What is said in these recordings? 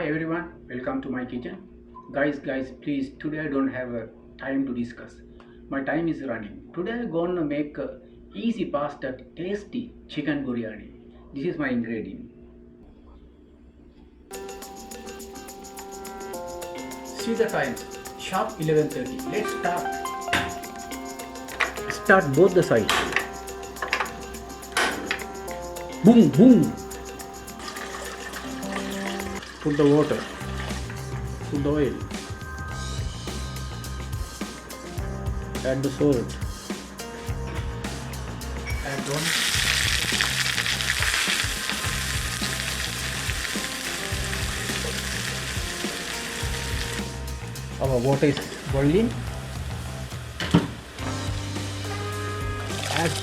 Hi everyone, welcome to my kitchen. Guys, please, today I don't have time to discuss. My time is running. Today I'm gonna make easy pasta, tasty chicken biryani. This is my ingredient. See the time, sharp 11:30. Let's start. Start both the sides. Boom, boom. Put the water. Put the oil. Add the salt. Add one. Our water is boiling. Add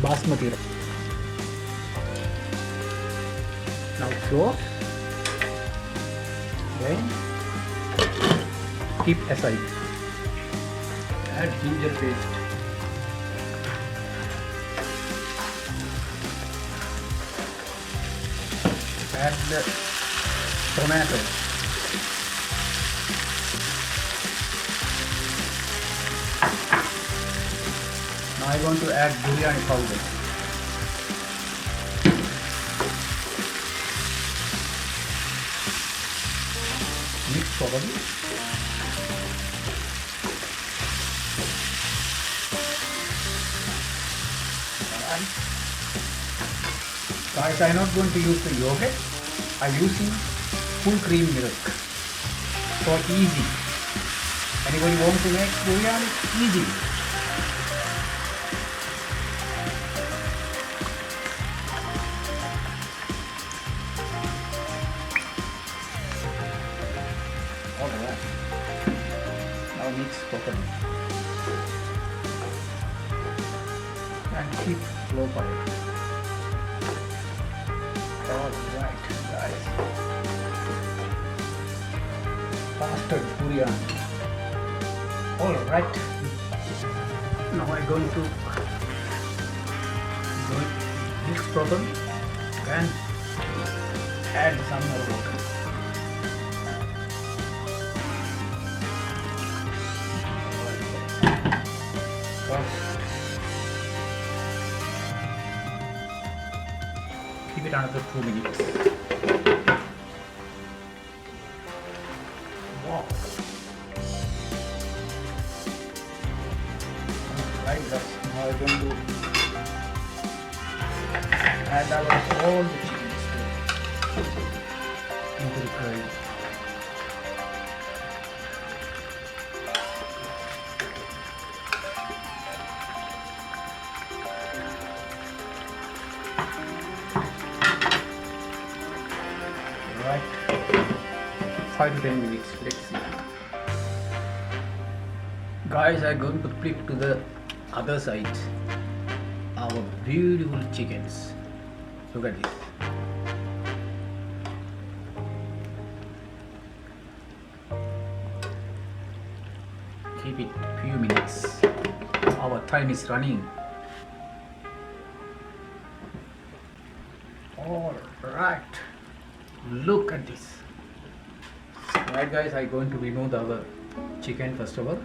basmati rice. Now flour. Then keep aside. Add ginger paste. Add the tomato. Now I want to add biryani powder. Mix properly. Alright. Guys, I am not going to use the yogurt. I am using full cream milk. So easy. Anybody want to make biryani? Easy. Alright. Now mix properly. And keep low fire. Alright guys. Pasta biryani. Alright. Now I'm going to mix properly and add some more water. Keep it another 2 minutes. Wow. Right, that's now I'm going to add all the chickens into the curry. Right, 5 to 10 minutes. Let's see. Guys, I'm going to flip to the other side. Our beautiful chickens. Look at this. Keep it few minutes. Our time is running. All right. Look at this. Right guys, I'm going to remove the other chicken first of all.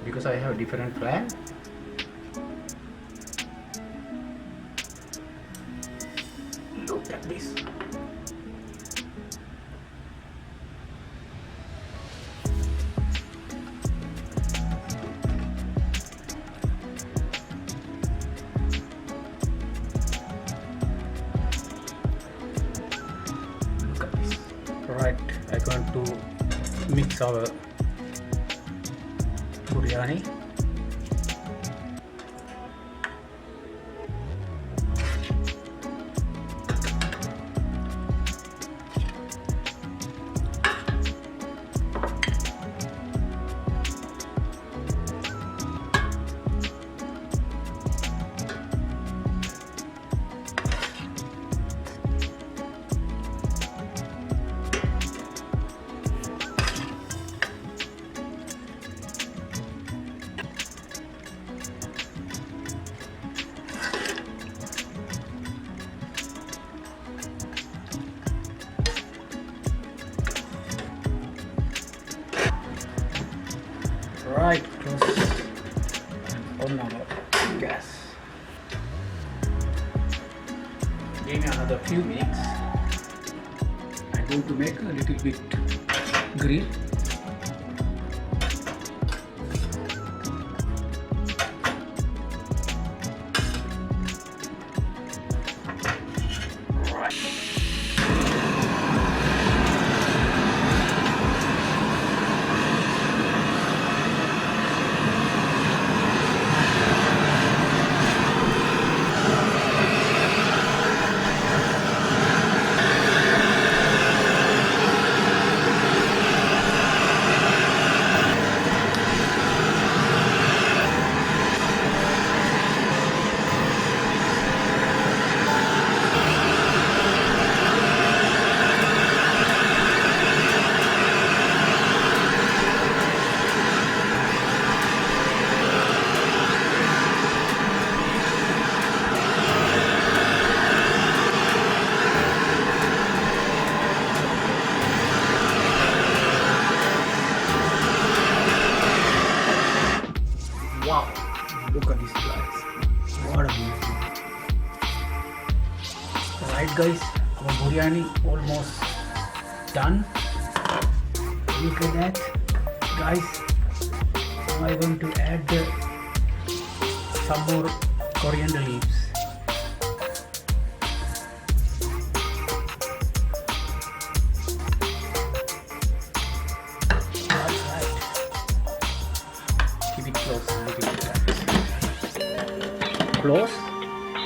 Because I have a different plan. Look at this. Right, I'm going to mix our biryani. Right, close on our gas. Give me another few minutes. I'm going to make a little bit grill. Wow, look at this guys. What a beautiful. Right guys, our biryani almost done. Look at that. Guys, now I'm going to add some more coriander leaves. Close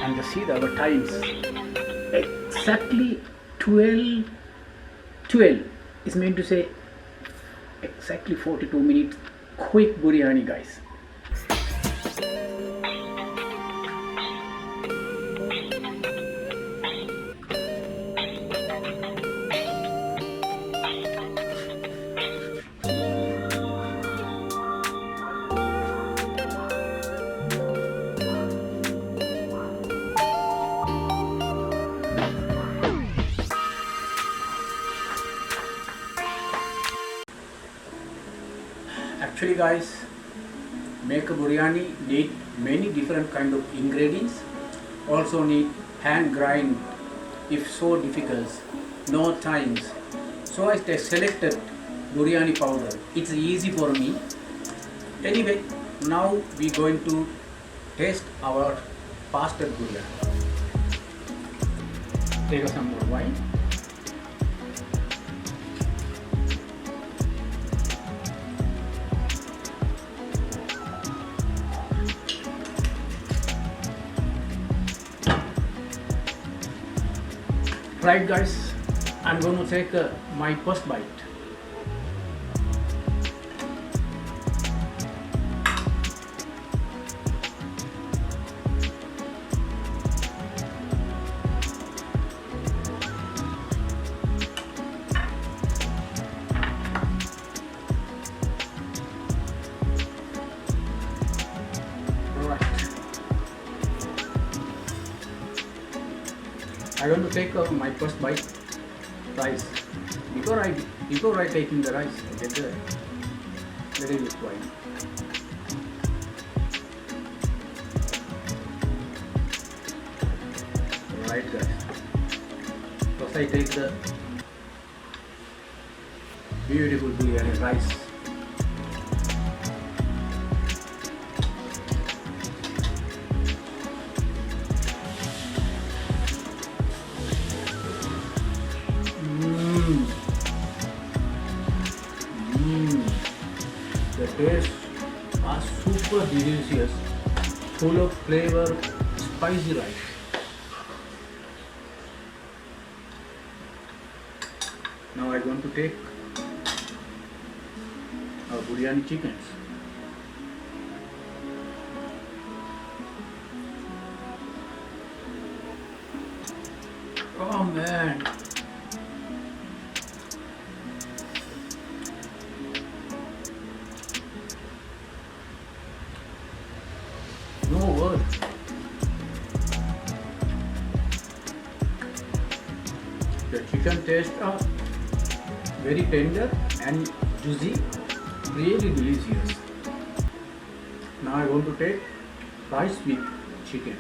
and see our times exactly 12 is meant to say exactly 42 minutes quick biryani guys. Actually guys, make a biryani need many different kind of ingredients, also need hand grind if so difficult, no times. So I selected biryani powder. It's easy for me. Anyway, now we going to taste our pasta biryani. Take some more wine. Right guys, I'm going to take my first bite. I'm going to take my first bite rice. Before I taking the rice, I get the little bit wine. Right guys. First I take the beautiful biryani rice. The taste are super delicious, full of flavor, spicy rice. Now I'm going to take our biryani chickens. Oh man. No word. The chicken tastes are very tender and juicy, really delicious. Now I want to take rice with chickens.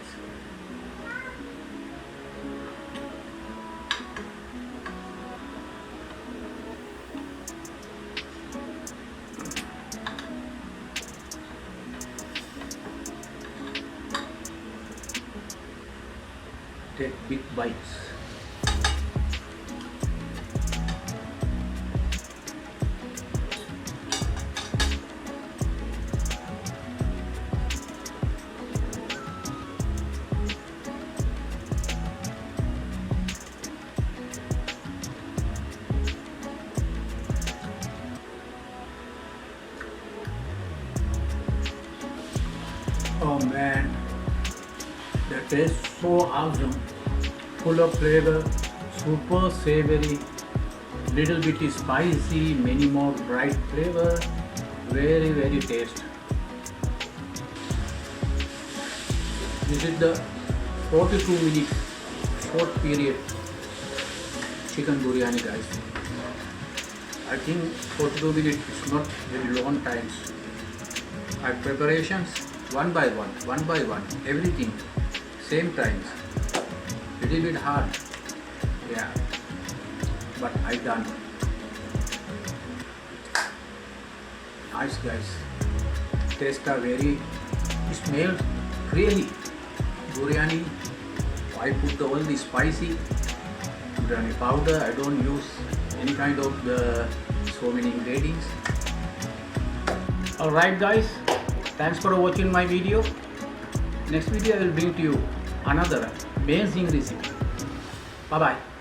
Take big bites. Oh man, that tastes so awesome. Full of flavor, super savory, little bit spicy, many more bright flavor, very taste. This is the 42 minutes short period chicken biryani, guys. I think 42 minutes is not very long times. My preparations one by one, everything same times. Little bit hard, yeah, but I done. Nice, guys. Taste are very, smell really biryani. I put all the spicy biryani powder. I don't use any kind of so many ingredients. Alright guys, thanks for watching my video. Next video I will bring to you another amazing recipe. Bye bye.